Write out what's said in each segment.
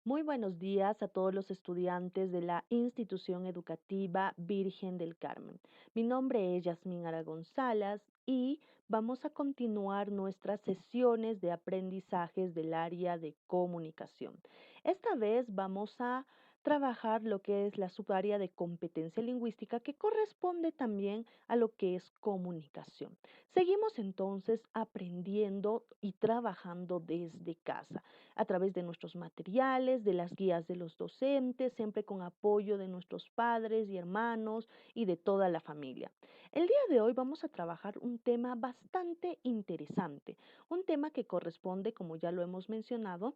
Muy buenos días a todos los estudiantes de la institución educativa Virgen del Carmen. Mi nombre es Yasmín Aragón Salas y vamos a continuar nuestras sesiones de aprendizajes del área de comunicación. Esta vez vamos a trabajar lo que es la subárea de competencia lingüística que corresponde también a lo que es comunicación. Seguimos entonces aprendiendo y trabajando desde casa a través de nuestros materiales, de las guías de los docentes, siempre con apoyo de nuestros padres y hermanos y de toda la familia. El día de hoy vamos a trabajar un tema bastante interesante, un tema que corresponde, como ya lo hemos mencionado,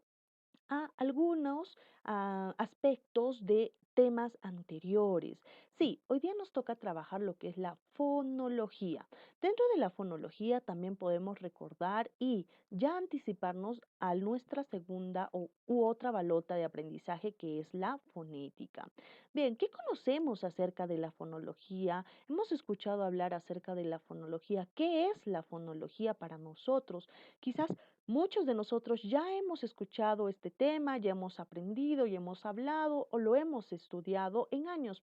a algunos aspectos de temas anteriores. Sí, hoy día nos toca trabajar lo que es la fonología. Dentro de la fonología también podemos recordar y ya anticiparnos a nuestra segunda u otra balota de aprendizaje que es la fonética. Bien, ¿qué conocemos acerca de la fonología? Hemos escuchado hablar acerca de la fonología. ¿Qué es la fonología para nosotros? Quizás muchos de nosotros ya hemos escuchado este tema, ya hemos aprendido y hemos hablado o lo hemos estudiado en años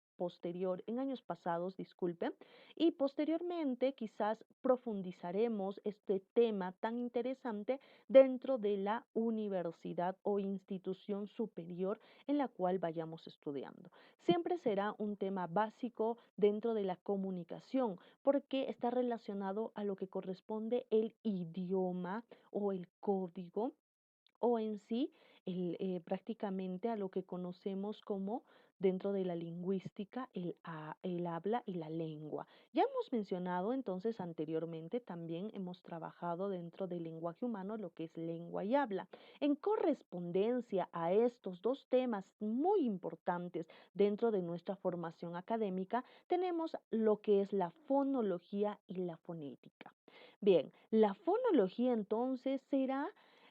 pasados, disculpen, y posteriormente quizás profundizaremos este tema tan interesante dentro de la universidad o institución superior en la cual vayamos estudiando. Siempre será un tema básico dentro de la comunicación porque está relacionado a lo que corresponde el idioma o el código o en sí prácticamente a lo que conocemos como dentro de la lingüística el habla y la lengua. Ya hemos mencionado entonces anteriormente, también hemos trabajado dentro del lenguaje humano lo que es lengua y habla. En correspondencia a estos dos temas muy importantes dentro de nuestra formación académica, tenemos lo que es la fonología y la fonética. Bien, la fonología entonces será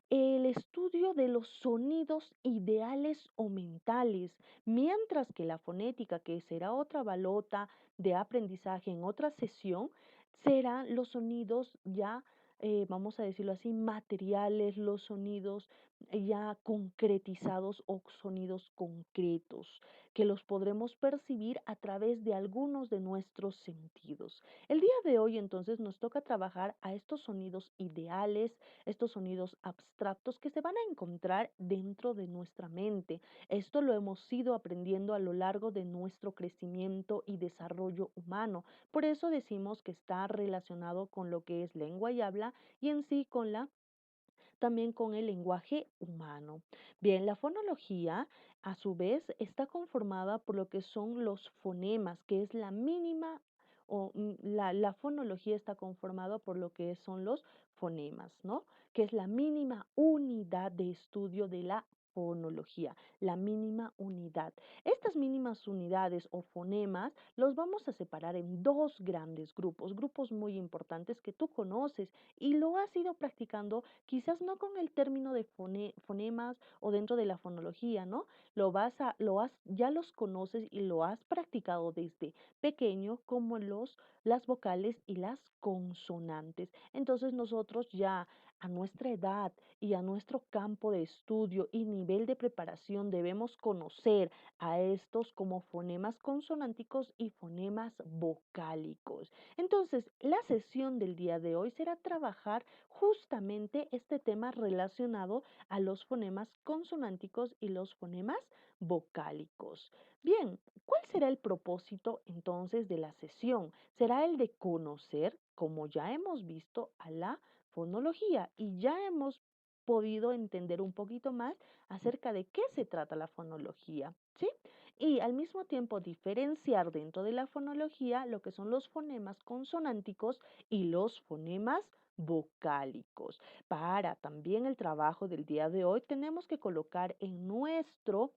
el estudio de los sonidos ideales o mentales, mientras que la fonética, que será otra balota de aprendizaje en otra sesión, serán los sonidos ya, vamos a decirlo así, materiales, los sonidos ya concretizados o sonidos concretos, que los podremos percibir a través de algunos de nuestros sentidos. El día de hoy entonces nos toca trabajar a estos sonidos ideales, estos sonidos abstractos que se van a encontrar dentro de nuestra mente. Esto lo hemos ido aprendiendo a lo largo de nuestro crecimiento y desarrollo humano. Por eso decimos que está relacionado con lo que es lengua y habla y en sí con la también con el lenguaje humano. Bien, la fonología, a su vez, está conformada por lo que son los fonemas, que es la mínima la fonología está conformada por lo que son los fonemas, ¿no? Que es la mínima unidad de estudio de la fonología, la mínima unidad. Estas mínimas unidades o fonemas los vamos a separar en dos grandes grupos, grupos muy importantes que tú conoces y lo has ido practicando quizás no con el término de fonemas o dentro de la fonología, ¿no? Ya los conoces y lo has practicado desde pequeño como las vocales y las consonantes. Entonces nosotros ya a nuestra edad y a nuestro campo de estudio y nivel de preparación debemos conocer a estos como fonemas consonánticos y fonemas vocálicos. Entonces, la sesión del día de hoy será trabajar justamente este tema relacionado a los fonemas consonánticos y los fonemas vocálicos. Bien, ¿cuál será el propósito entonces de la sesión? Será el de conocer, como ya hemos visto, a la fonología y ya hemos podido entender un poquito más acerca de qué se trata la fonología, ¿sí? Y al mismo tiempo diferenciar dentro de la fonología lo que son los fonemas consonánticos y los fonemas vocálicos. Para también el trabajo del día de hoy tenemos que colocar en nuestro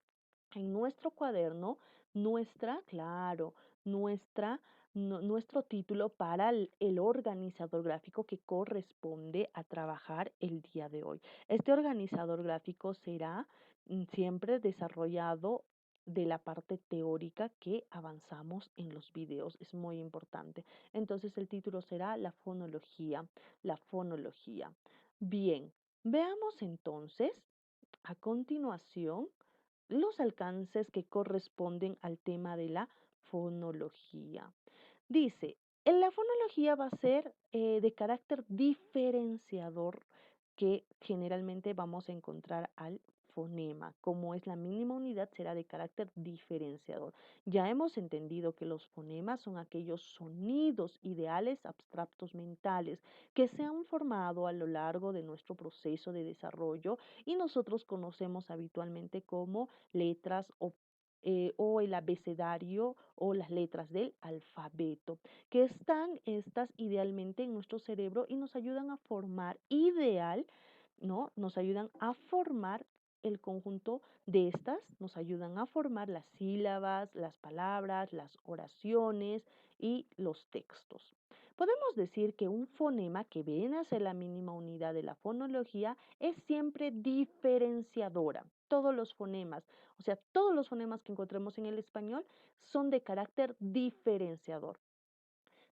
cuaderno claro, nuestra, nuestro título para el organizador gráfico que corresponde a trabajar el día de hoy. Este organizador gráfico será siempre desarrollado de la parte teórica que avanzamos en los videos. Es muy importante. Entonces el título será la fonología, la fonología. Bien, veamos entonces a continuación los alcances que corresponden al tema de la fonología. Dice, en la fonología va a ser de carácter diferenciador que generalmente vamos a encontrar al fonema. Como es la mínima unidad, será de carácter diferenciador. Ya hemos entendido que los fonemas son aquellos sonidos ideales abstractos mentales que se han formado a lo largo de nuestro proceso de desarrollo y nosotros conocemos habitualmente como letras o el abecedario o las letras del alfabeto, que están estas idealmente en nuestro cerebro y nos ayudan a formar ¿no? Nos ayudan a formar el conjunto de estas, nos ayudan a formar las sílabas, las palabras, las oraciones y los textos. Podemos decir que un fonema que viene a ser la mínima unidad de la fonología es siempre diferenciadora. Todos los fonemas, o sea, todos los fonemas que encontremos en el español son de carácter diferenciador.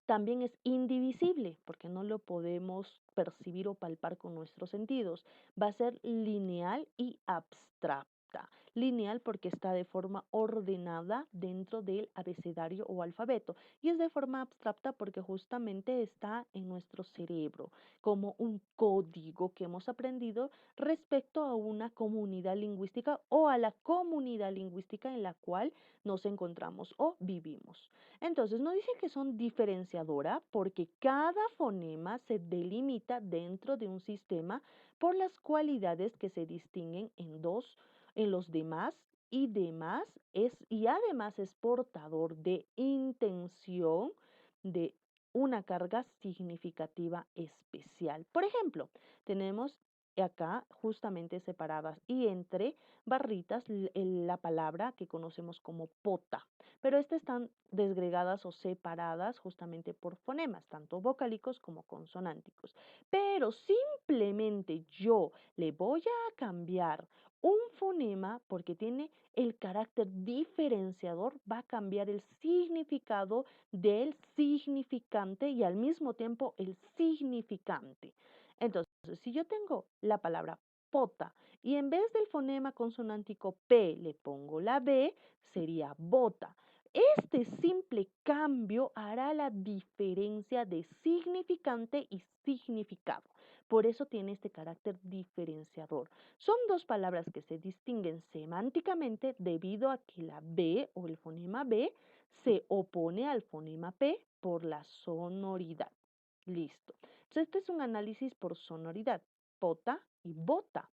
También es indivisible porque no lo podemos percibir o palpar con nuestros sentidos. Va a ser lineal y abstracta. Lineal porque está de forma ordenada dentro del abecedario o alfabeto y es de forma abstracta porque justamente está en nuestro cerebro como un código que hemos aprendido respecto a una comunidad lingüística o a la comunidad lingüística en la cual nos encontramos o vivimos. Entonces, no dicen que son diferenciadora porque cada fonema se delimita dentro de un sistema por las cualidades que se distinguen en los demás y además es portador de intención de una carga significativa especial. Por ejemplo, tenemos acá justamente separadas y entre barritas la palabra que conocemos como pota, pero estas están desgregadas o separadas justamente por fonemas, tanto vocálicos como consonánticos. Pero simplemente yo le voy a cambiar un fonema porque tiene el carácter diferenciador, va a cambiar el significado del significante y al mismo tiempo el significante. Entonces, si yo tengo la palabra pota y en vez del fonema consonántico P le pongo la B, sería bota. Este simple cambio hará la diferencia de significante y significado. Por eso tiene este carácter diferenciador. Son dos palabras que se distinguen semánticamente debido a que la B o el fonema B se opone al fonema P por la sonoridad. Listo. Entonces, este es un análisis por sonoridad. Pota y bota.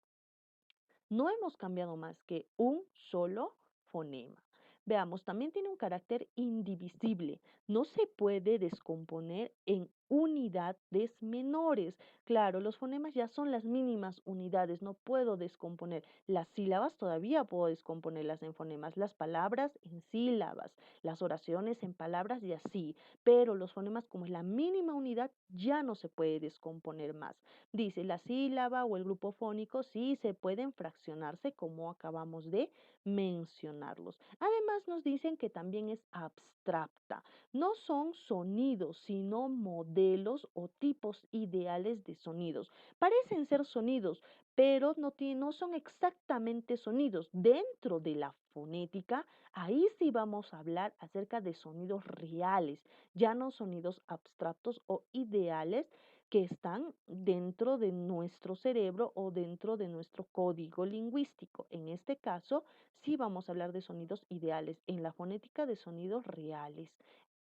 No hemos cambiado más que un solo fonema. Veamos, también tiene un carácter indivisible. No se puede descomponer en unidades menores. Claro, los fonemas ya son las mínimas unidades, no puedo descomponer. Las sílabas todavía puedo descomponerlas en fonemas, las palabras en sílabas, las oraciones en palabras y así. Pero los fonemas, como es la mínima unidad, ya no se puede descomponer más. Dice, la sílaba o el grupo fónico sí se pueden fraccionarse como acabamos de mencionarlos. Además nos dicen que también es abstracta. No son sonidos, sino modelos o tipos ideales de sonidos. Parecen ser sonidos, pero no son exactamente sonidos. Dentro de la fonética, ahí sí vamos a hablar acerca de sonidos reales, ya no sonidos abstractos o ideales que están dentro de nuestro cerebro o dentro de nuestro código lingüístico. En este caso, sí vamos a hablar de sonidos ideales, en la fonética de sonidos reales.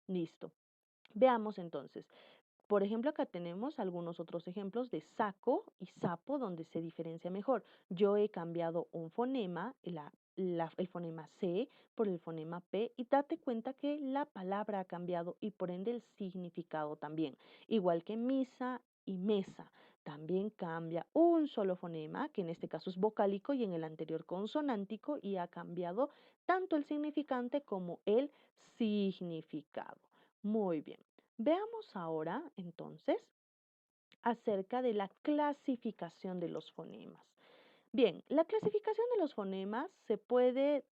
Listo. Veamos entonces. Por ejemplo, acá tenemos algunos otros ejemplos de saco y sapo donde se diferencia mejor. Yo he cambiado un fonema, el fonema C por el fonema P y date cuenta que la palabra ha cambiado y por ende el significado también. Igual que misa y mesa. También cambia un solo fonema, que en este caso es vocálico y en el anterior consonántico, y ha cambiado tanto el significante como el significado. Muy bien. Veamos ahora entonces acerca de la clasificación de los fonemas. Bien, la clasificación de los fonemas se puede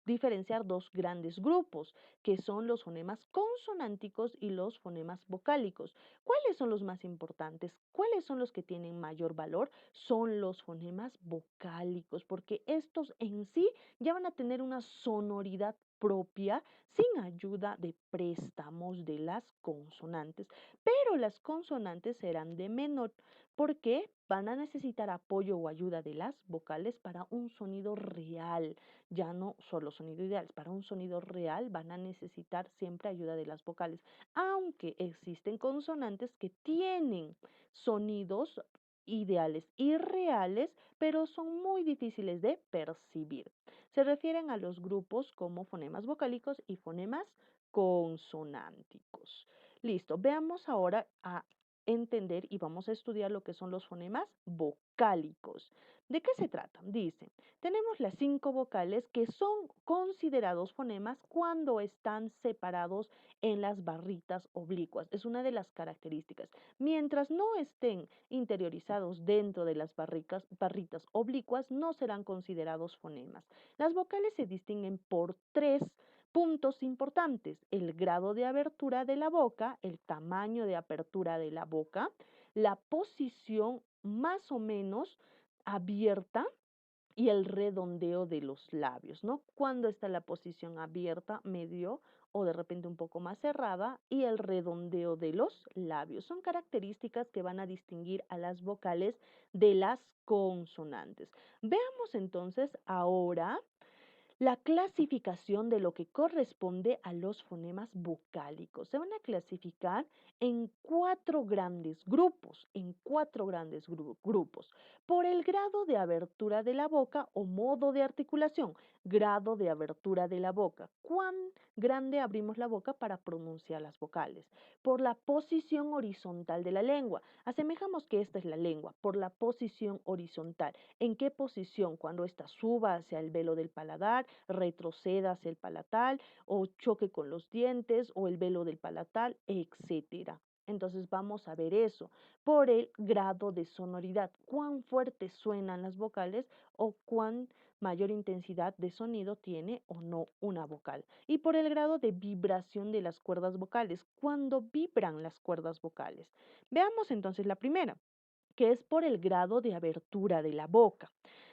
diferenciar dos grandes grupos, que son los fonemas consonánticos y los fonemas vocálicos. ¿Cuáles son los más importantes? ¿Cuáles son los que tienen mayor valor? Son los fonemas vocálicos, porque estos en sí ya van a tener una sonoridad propia sin ayuda de préstamos de las consonantes, pero las consonantes serán de menor porque van a necesitar apoyo o ayuda de las vocales para un sonido real, ya no solo sonido ideal, para un sonido real van a necesitar siempre ayuda de las vocales, aunque existen consonantes que tienen sonidos ideales y reales, pero son muy difíciles de percibir. Se refieren a los grupos como fonemas vocálicos y fonemas consonánticos. Listo, veamos ahora a entender y vamos a estudiar lo que son los fonemas vocálicos. ¿De qué se trata? Dice, tenemos las 5 vocales que son considerados fonemas cuando están separados en las barritas oblicuas. Es una de las características. Mientras no estén interiorizados dentro de las barritas oblicuas, no serán considerados fonemas. Las vocales se distinguen por 3 puntos importantes: el grado de abertura de la boca, el tamaño de apertura de la boca, la posición más o menos abierta y el redondeo de los labios, ¿no? Cuando está la posición abierta, medio o de repente un poco más cerrada y el redondeo de los labios. Son características que van a distinguir a las vocales de las consonantes. Veamos entonces ahora la clasificación de lo que corresponde a los fonemas vocálicos. Se van a clasificar en 4 grandes grupos, grupos, por el grado de abertura de la boca o modo de articulación, grado de abertura de la boca, cuán grande abrimos la boca para pronunciar las vocales, por la posición horizontal de la lengua. Asemejamos que esta es la lengua, por la posición horizontal. ¿En qué posición? Cuando ésta suba hacia el velo del paladar, retroceda hacia el palatal o choque con los dientes o el velo del palatal, etcétera. Entonces vamos a ver eso por el grado de sonoridad, cuán fuerte suenan las vocales o cuán mayor intensidad de sonido tiene o no una vocal. Y por el grado de vibración de las cuerdas vocales, cuando vibran las cuerdas vocales. Veamos entonces la primera, que es por el grado de abertura de la boca.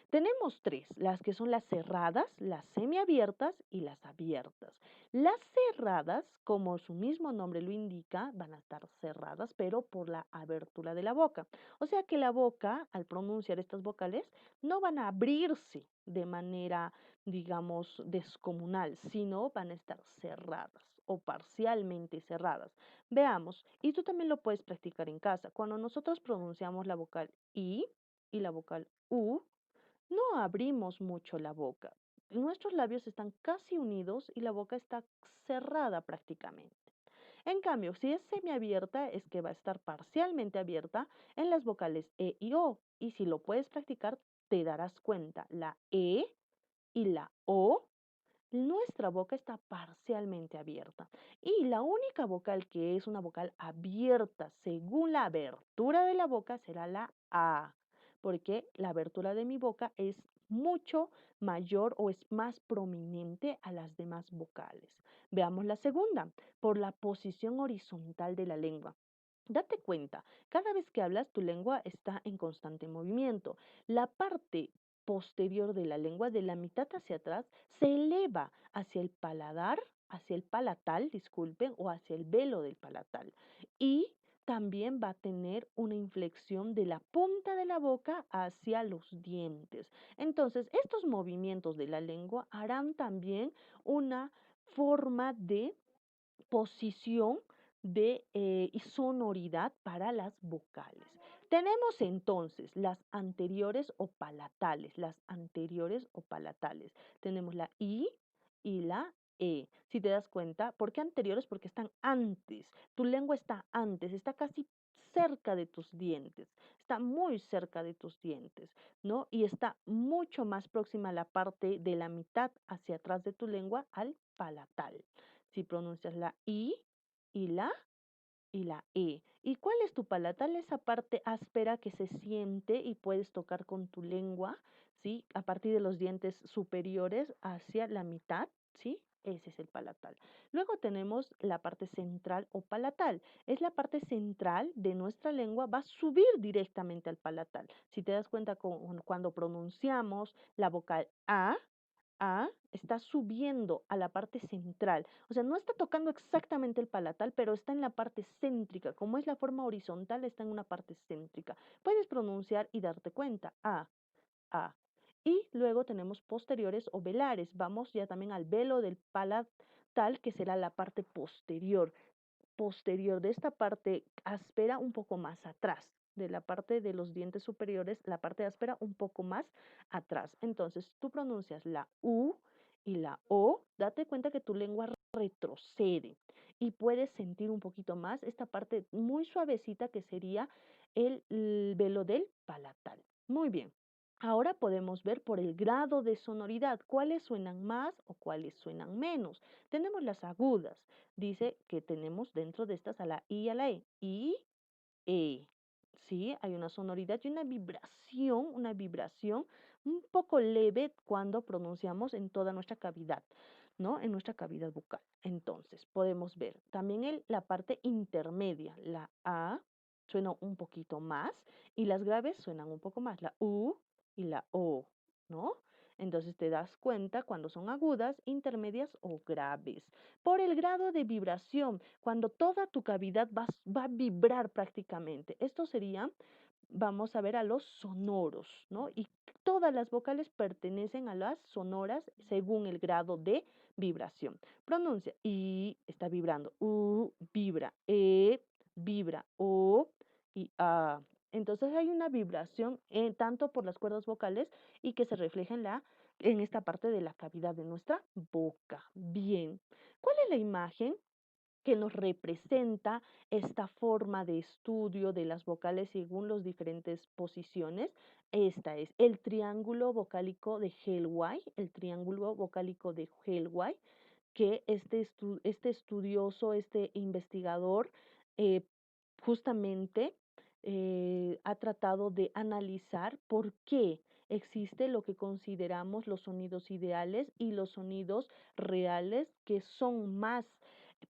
Tenemos 3, las que son las cerradas, las semiabiertas y las abiertas. Las cerradas, como su mismo nombre lo indica, van a estar cerradas, pero por la abertura de la boca. O sea que la boca, al pronunciar estas vocales, no van a abrirse de manera, digamos, descomunal, sino van a estar cerradas o parcialmente cerradas. Veamos, y tú también lo puedes practicar en casa. Cuando nosotros pronunciamos la vocal I y la vocal U, no abrimos mucho la boca. Nuestros labios están casi unidos y la boca está cerrada prácticamente. En cambio, si es semiabierta, es que va a estar parcialmente abierta en las vocales E y O. Y si lo puedes practicar, te darás cuenta. La E y la O, nuestra boca está parcialmente abierta. Y la única vocal que es una vocal abierta según la abertura de la boca será la A, porque la abertura de mi boca es mucho mayor o es más prominente a las demás vocales. Veamos la segunda, por la posición horizontal de la lengua. Date cuenta, cada vez que hablas, tu lengua está en constante movimiento. La parte posterior de la lengua, de la mitad hacia atrás, se eleva hacia el paladar, hacia el palatal, disculpen, o hacia el velo del palatal. Y también va a tener una inflexión de la punta de la boca hacia los dientes. Entonces, estos movimientos de la lengua harán también una forma de posición de y sonoridad para las vocales. Tenemos entonces las anteriores o palatales, las anteriores o palatales. Tenemos la I y la E. Si te das cuenta, ¿por qué anteriores? Porque están antes. Tu lengua está antes, está casi cerca de tus dientes, está muy cerca de tus dientes, ¿no? Y está mucho más próxima a la parte de la mitad hacia atrás de tu lengua al palatal. Si pronuncias la I y la E. ¿Y cuál es tu palatal? Esa parte áspera que se siente y puedes tocar con tu lengua, ¿sí? A partir de los dientes superiores hacia la mitad, ¿sí? Ese es el palatal. Luego tenemos la parte central o palatal. Es la parte central de nuestra lengua, va a subir directamente al palatal. Si te das cuenta cuando pronunciamos la vocal A está subiendo a la parte central. O sea, no está tocando exactamente el palatal, pero está en la parte céntrica. Como es la forma horizontal, está en una parte céntrica. Puedes pronunciar y darte cuenta. A. Y luego tenemos posteriores o velares. Vamos ya también al velo del palatal, que será la parte posterior de esta parte áspera un poco más atrás, de la parte de los dientes superiores, la parte áspera un poco más atrás. Entonces, tú pronuncias la U y la O, date cuenta que tu lengua retrocede y puedes sentir un poquito más esta parte muy suavecita que sería el velo del palatal. Muy bien. Ahora podemos ver por el grado de sonoridad cuáles suenan más o cuáles suenan menos. Tenemos las agudas. Dice que tenemos dentro de estas a la I y a la I, E. Sí, hay una sonoridad y una vibración un poco leve cuando pronunciamos en toda nuestra cavidad, ¿no? En nuestra cavidad bucal. Entonces, podemos ver también la parte intermedia. La A suena un poquito más y las graves suenan un poco más. La U y la O, ¿no? Entonces te das cuenta cuando son agudas, intermedias o graves. Por el grado de vibración, cuando toda tu cavidad va a vibrar prácticamente. Esto sería, vamos a ver a los sonoros, ¿no? Y todas las vocales pertenecen a las sonoras según el grado de vibración. Pronuncia I, está vibrando, U, vibra, vibra, O y A. Entonces hay una vibración tanto por las cuerdas vocales y que se refleja en esta parte de la cavidad de nuestra boca. Bien, ¿cuál es la imagen que nos representa esta forma de estudio de las vocales según las diferentes posiciones? Esta es el triángulo vocálico de Hellway, el triángulo vocálico de Hellway, que este estudioso, este investigador, eh, justamente ha tratado de analizar por qué existe lo que consideramos los sonidos ideales y los sonidos reales que son más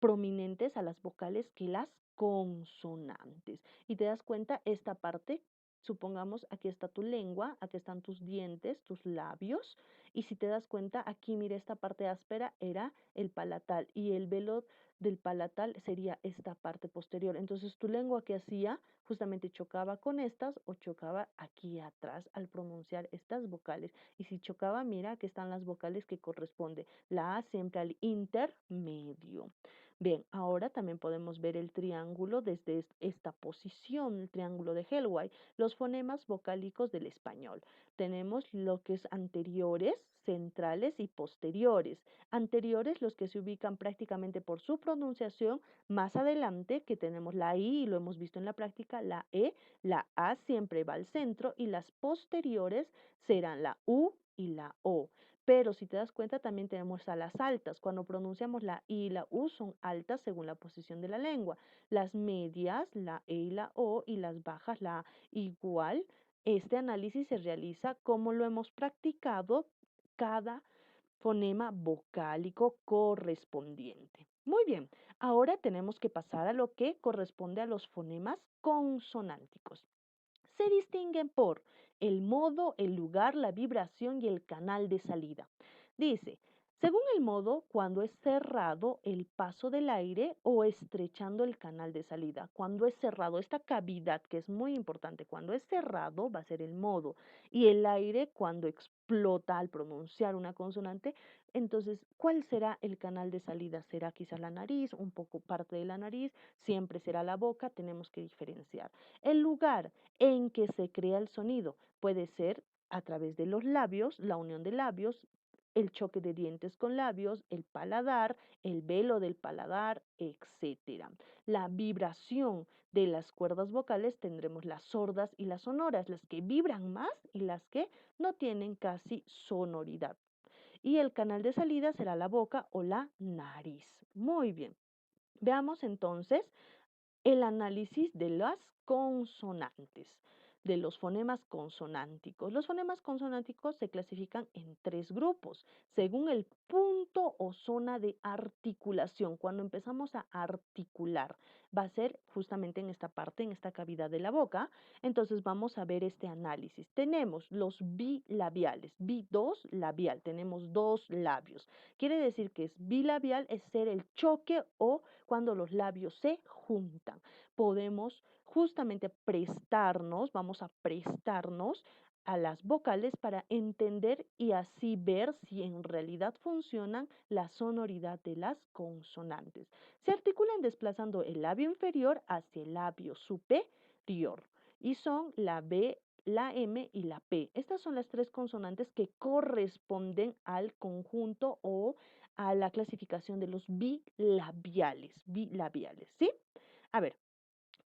prominentes a las vocales que las consonantes. Y te das cuenta, esta parte, supongamos, aquí está tu lengua, aquí están tus dientes, tus labios, y si te das cuenta, aquí mira, esta parte áspera era el palatal y el velo del palatal sería esta parte posterior. Entonces tu lengua, que hacía, justamente chocaba con estas o chocaba aquí atrás al pronunciar estas vocales. Y si chocaba, mira, que están las vocales que corresponde. La A siempre al intermedio. Bien, ahora también podemos ver el triángulo desde esta posición, el triángulo de Hellway, los fonemas vocálicos del español. Tenemos lo que es anteriores, centrales y posteriores. Anteriores, los que se ubican prácticamente por su pronunciación. Más adelante, que tenemos la I, y lo hemos visto en la práctica, la E, la A siempre va al centro y las posteriores serán la U y la O. Pero si te das cuenta, también tenemos a las altas. Cuando pronunciamos la I y la U son altas según la posición de la lengua. Las medias, la E y la O, y las bajas, la A. Igual, este análisis se realiza como lo hemos practicado cada fonema vocálico correspondiente. Muy bien, ahora tenemos que pasar a lo que corresponde a los fonemas consonánticos. Se distinguen por el modo, el lugar, la vibración y el canal de salida. Dice, según el modo, cuando es cerrado el paso del aire o estrechando el canal de salida. Cuando es cerrado, esta cavidad que es muy importante, cuando es cerrado va a ser el modo. Y el aire cuando explota al pronunciar una consonante. Entonces, ¿cuál será el canal de salida? ¿Será quizás la nariz, un poco parte de la nariz? Siempre será la boca, tenemos que diferenciar. El lugar en que se crea el sonido puede ser a través de los labios, la unión de labios, el choque de dientes con labios, el paladar, el velo del paladar, etcétera. La vibración de las cuerdas vocales tendremos las sordas y las sonoras, las que vibran más y las que no tienen casi sonoridad. Y el canal de salida será la boca o la nariz. Muy bien. Veamos entonces el análisis de las consonantes. de los fonemas consonánticos. Los fonemas consonánticos se clasifican en 3 grupos, según el punto o zona de articulación. Cuando empezamos a articular, va a ser justamente en esta parte, en esta cavidad de la boca. Entonces vamos a ver este análisis. Tenemos los bilabiales, bi-dos labial, tenemos 2 labios. Quiere decir que es bilabial, es ser el choque o cuando los labios se juntan. Podemos justamente prestarnos, vamos a prestarnos a las vocales para entender y así ver si en realidad funcionan la sonoridad de las consonantes. Se articulan desplazando el labio inferior hacia el labio superior y son la B, la M y la P. Estas son las 3 consonantes que corresponden al conjunto o a la clasificación de los bilabiales, ¿sí? A ver,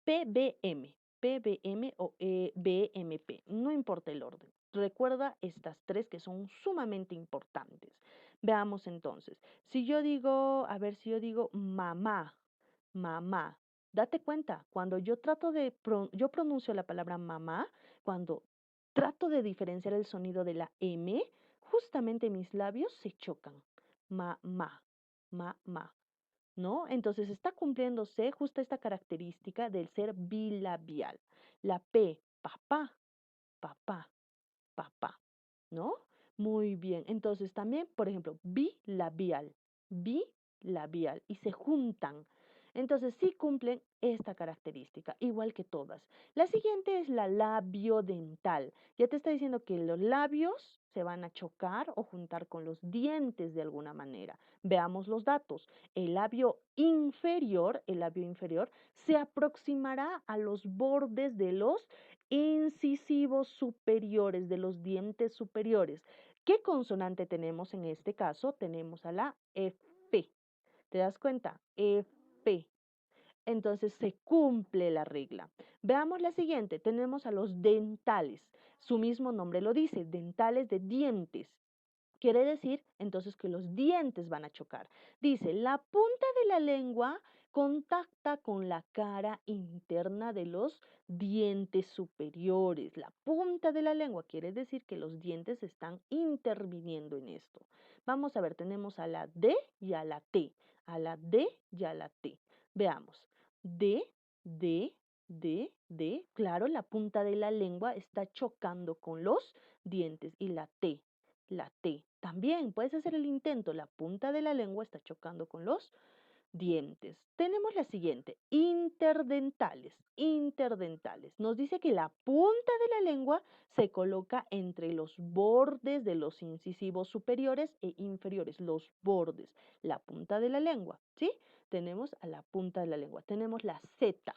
PBM, PBM o BMP, no importa el orden. Recuerda estas 3 que son sumamente importantes. Veamos entonces, si yo digo, a ver, si yo digo mamá, mamá, date cuenta, cuando yo yo pronuncio la palabra mamá, cuando trato de diferenciar el sonido de la M, justamente mis labios se chocan. Mamá, mamá. ¿No? Entonces está cumpliéndose justo esta característica del ser bilabial. La P, papá, papá, papá, ¿no? Muy bien. Entonces también, por ejemplo, bilabial, y se juntan. Entonces sí cumplen esta característica, igual que todas. La siguiente es la labiodental. Ya te está diciendo que los labios se van a chocar o juntar con los dientes de alguna manera. Veamos los datos. El labio inferior se aproximará a los bordes de los incisivos superiores, de los dientes superiores. ¿Qué consonante tenemos en este caso? Tenemos a la F. ¿Te das cuenta? F. Entonces se cumple la regla. Veamos la siguiente. Tenemos a los dentales. Su mismo nombre lo dice, dentales de dientes. Quiere decir entonces que los dientes van a chocar. Dice, la punta de la lengua contacta con la cara interna de los dientes superiores. La punta de la lengua quiere decir que los dientes están interviniendo en esto. Vamos a ver, tenemos a la D y a la T. A la D y a la T. Veamos. D, D, D. Claro, la punta de la lengua está chocando con los dientes y la T. La T. También puedes hacer el intento. La punta de la lengua está chocando con los dientes. Tenemos la siguiente, interdentales. Interdentales. Nos dice que la punta de la lengua se coloca entre los bordes de los incisivos superiores e inferiores, los bordes, la punta de la lengua, ¿sí? Tenemos a la punta de la lengua. Tenemos la Z.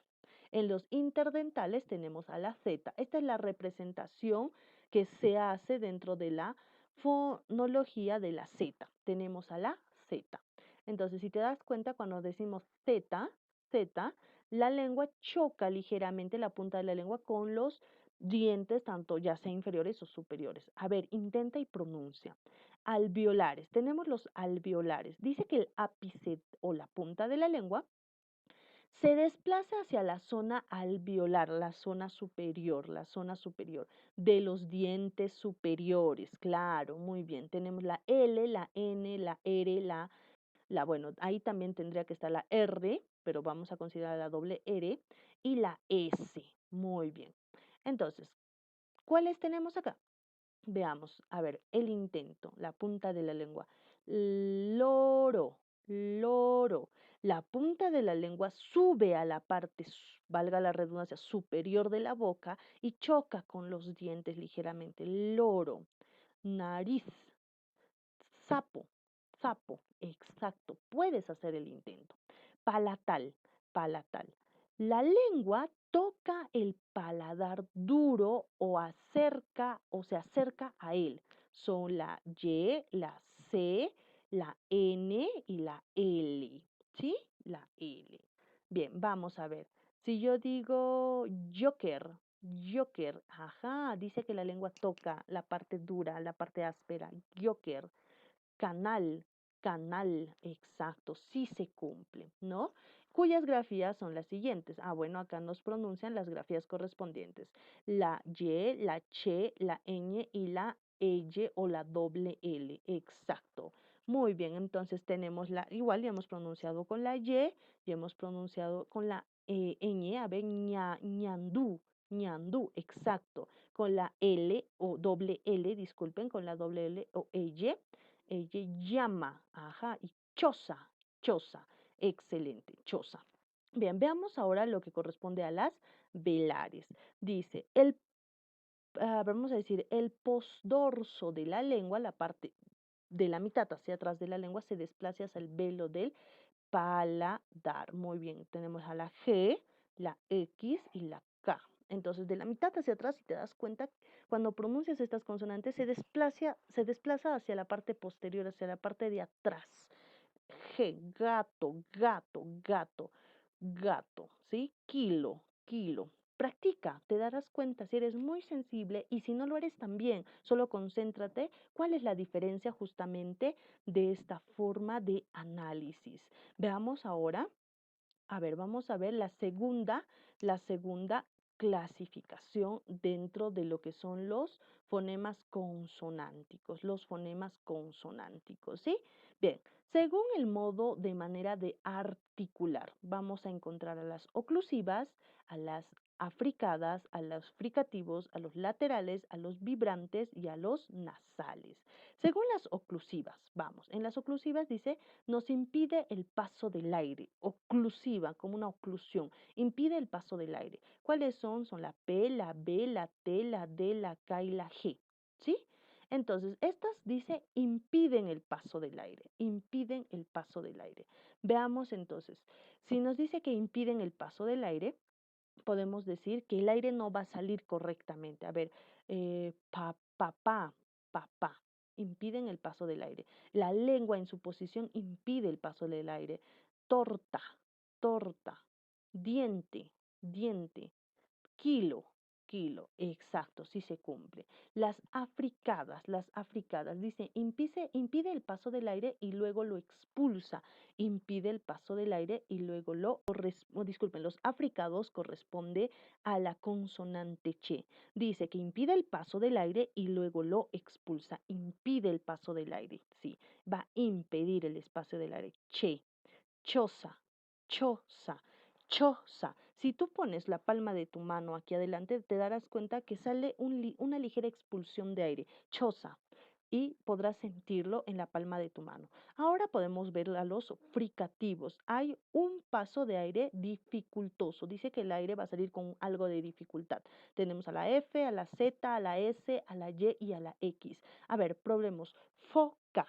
En los interdentales tenemos a la Z. Esta es la representación que se hace dentro de la fonología de la Z. Tenemos a la Z. Entonces, si te das cuenta, cuando decimos Z, Z, la lengua choca ligeramente la punta de la lengua con los dientes, tanto ya sea inferiores o superiores. A ver, intenta y pronuncia. Alveolares. Tenemos los alveolares. Dice que el ápice o la punta de la lengua se desplaza hacia la zona alveolar, la zona superior de los dientes superiores. Claro, muy bien. Tenemos la L, la N, la R, bueno, ahí también tendría que estar la R, pero vamos a considerar la doble R y la S. Muy bien. Entonces, ¿cuáles tenemos acá? Veamos, a ver, el intento, la punta de la lengua. Loro, loro. La punta de la lengua sube a la parte, valga la redundancia, superior de la boca y choca con los dientes ligeramente. Loro. Nariz, sapo, sapo, exacto. Puedes hacer el intento. Palatal, palatal. La lengua toca el paladar duro o se acerca a él. Son la Y, la C, la N y la L. ¿Sí? La L. Bien, vamos a ver. Si yo digo Joker, Joker, ajá, dice que la lengua toca la parte dura, la parte áspera. Joker. Canal, canal, exacto, sí se cumple, ¿no? cuyas grafías son las siguientes. Ah, bueno, acá nos pronuncian las grafías correspondientes. La Y, la Che, la ñ y la ell o la doble L. Exacto. Muy bien, entonces tenemos igual ya hemos pronunciado con la Y, ya hemos pronunciado con la ñ, a ver, ñandú, ñandú, exacto. Con la L o doble L, disculpen, con la doble L o ella llama, ajá, y choza, choza, excelente, choza. Bien, veamos ahora lo que corresponde a las velares. Dice, vamos a decir, el postdorso de la lengua, la parte de la mitad hacia atrás de la lengua, se desplaza hacia el velo del paladar. Muy bien, tenemos a la G, la X y la K. Entonces, de la mitad hacia atrás, si te das cuenta, cuando pronuncias estas consonantes, se desplaza hacia la parte posterior, hacia la parte de atrás. G, gato, gato, gato, gato, ¿sí? Kilo, kilo. Practica, te darás cuenta si eres muy sensible y si no lo eres también, solo concéntrate cuál es la diferencia justamente de esta forma de análisis. Veamos ahora, a ver, vamos a ver la segunda clasificación dentro de lo que son los fonemas consonánticos, ¿sí? Bien, según el modo de manera de articular, vamos a encontrar a las oclusivas, a las africadas, a los fricativos, a los laterales, a los vibrantes y a los nasales. Según las oclusivas, vamos, en las oclusivas dice nos impide el paso del aire, oclusiva, como una oclusión, impide el paso del aire. ¿Cuáles son? Son la P, la B, la T, la D, la K y la G, ¿sí? Entonces, estas dice impiden el paso del aire, impiden el paso del aire. Veamos entonces, si nos dice que impiden el paso del aire, podemos decir que el aire no va a salir correctamente. A ver, papá, papá, impiden el paso del aire. La lengua en su posición impide el paso del aire. Torta, torta, diente, diente, kilo, kilo, exacto, sí se cumple. Las africadas, dice, impide el paso del aire y luego lo expulsa, impide el paso del aire y luego disculpen, los africados corresponde a la consonante che. Dice que impide el paso del aire y luego lo expulsa, impide el paso del aire, sí, va a impedir el espacio del aire, che, choza, choza, choza. Si tú pones la palma de tu mano aquí adelante, te darás cuenta que sale una ligera expulsión de aire, choza, y podrás sentirlo en la palma de tu mano. Ahora podemos ver a los fricativos. Hay un paso de aire dificultoso. Dice que el aire va a salir con algo de dificultad. Tenemos a la F, a la Z, a la S, a la Y y a la X. A ver, probemos. Foca,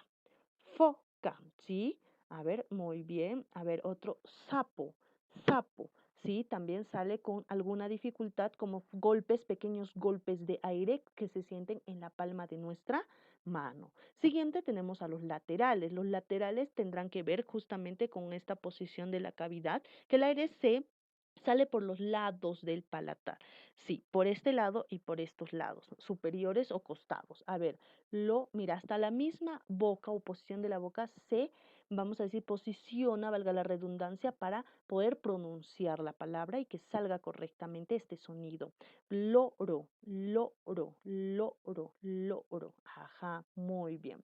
foca, ¿sí? A ver, muy bien. A ver, otro, sapo, sapo. Sí, también sale con alguna dificultad como golpes, pequeños golpes de aire que se sienten en la palma de nuestra mano. Siguiente tenemos a los laterales. Los laterales tendrán que ver justamente con esta posición de la cavidad, que el aire se sale por los lados del palatar. Sí, por este lado y por estos lados, superiores o costados. A ver, mira, hasta la misma boca o posición de la boca se, vamos a decir, posiciona, valga la redundancia, para poder pronunciar la palabra y que salga correctamente este sonido. Loro, loro, loro, loro. Ajá, muy bien.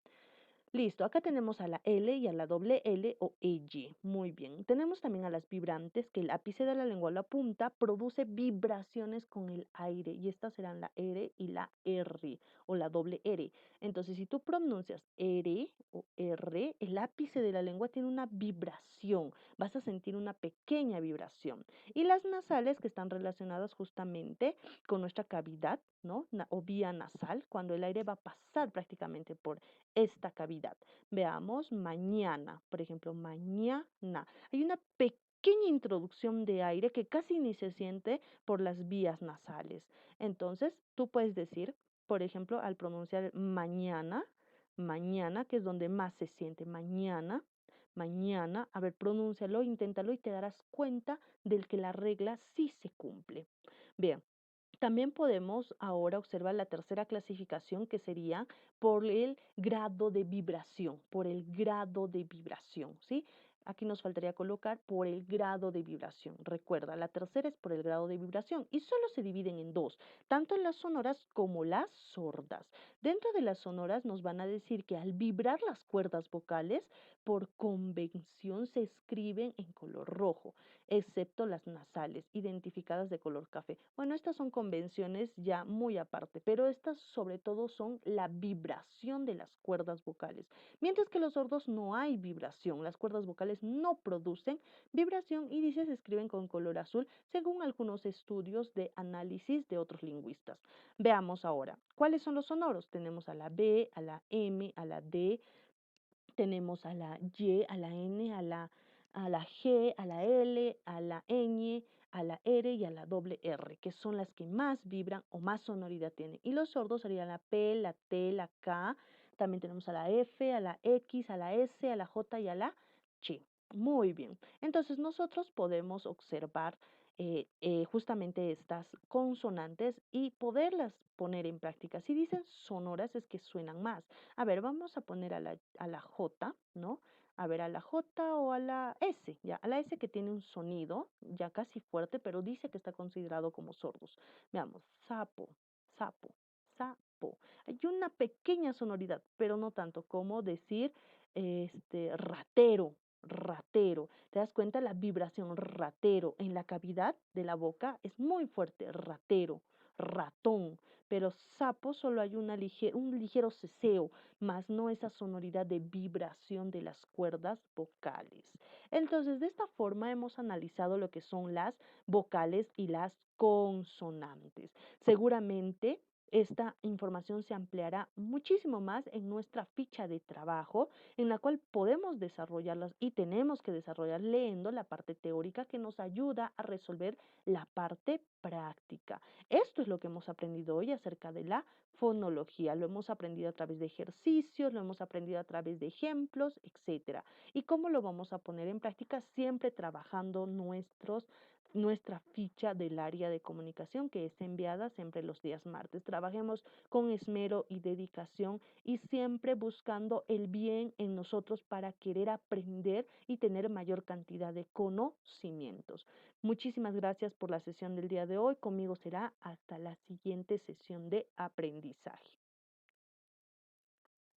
Listo, acá tenemos a la L y a la doble L o EY. Muy bien. Tenemos también a las vibrantes, que el ápice de la lengua o la punta produce vibraciones con el aire y estas serán la R y la R o la doble R. Entonces, si tú pronuncias R o R, el ápice de la lengua tiene una vibración, vas a sentir una pequeña vibración. Y las nasales que están relacionadas justamente con nuestra cavidad, ¿no? O vía nasal, cuando el aire va a pasar prácticamente por esta cavidad. Veamos mañana, por ejemplo, mañana. Hay una pequeña introducción de aire que casi ni se siente por las vías nasales. Entonces, tú puedes decir, por ejemplo, al pronunciar mañana, mañana, que es donde más se siente, mañana, mañana, a ver, pronúncialo, inténtalo y te darás cuenta del que la regla sí se cumple. Bien, también podemos ahora observar la tercera clasificación que sería por el grado de vibración, por el grado de vibración, ¿sí? Aquí nos faltaría colocar por el grado de vibración. Recuerda, la tercera es por el grado de vibración y solo se dividen en dos, tanto en las sonoras como las sordas. Dentro de las sonoras nos van a decir que al vibrar las cuerdas vocales, por convención se escriben en color rojo, excepto las nasales, identificadas de color café. Bueno, estas son convenciones ya muy aparte, pero estas sobre todo son la vibración de las cuerdas vocales. Mientras que los sordos no hay vibración, las cuerdas vocales no producen vibración y dice se escriben con color azul según algunos estudios de análisis de otros lingüistas. Veamos ahora, ¿cuáles son los sonoros? Tenemos a la B, a la M, a la D, tenemos a la Y, a la N, a la G, a la L, a la ñ, a la R y a la doble R, que son las que más vibran o más sonoridad tienen. Y los sordos serían la P, la T, la K. También tenemos a la F, a la X, a la S, a la J y a la Ch. Muy bien. Entonces nosotros podemos observar justamente estas consonantes y poderlas poner en práctica. Si dicen sonoras es que suenan más. A ver, vamos a poner a la J, ¿no? A ver, a la J o a la S, ya, a la S que tiene un sonido ya casi fuerte, pero dice que está considerado como sordos. Veamos, sapo, sapo, sapo. Hay una pequeña sonoridad, pero no tanto como decir, ratero, ratero. ¿Te das cuenta? La vibración ratero en la cavidad de la boca es muy fuerte, ratero, ratón, pero sapo solo hay un ligero ceseo, más no esa sonoridad de vibración de las cuerdas vocales. Entonces, de esta forma hemos analizado lo que son las vocales y las consonantes. Seguramente esta información se ampliará muchísimo más en nuestra ficha de trabajo, en la cual podemos desarrollarlas y tenemos que desarrollar leyendo la parte teórica que nos ayuda a resolver la parte práctica. Esto es lo que hemos aprendido hoy acerca de la fonología. Lo hemos aprendido a través de ejercicios, lo hemos aprendido a través de ejemplos, etcétera. ¿Y cómo lo vamos a poner en práctica? Siempre trabajando nuestra ficha del área de comunicación que es enviada siempre los días martes. Trabajemos con esmero y dedicación y siempre buscando el bien en nosotros para querer aprender y tener mayor cantidad de conocimientos. Muchísimas gracias por la sesión del día de hoy. Conmigo será hasta la siguiente sesión de aprendizaje.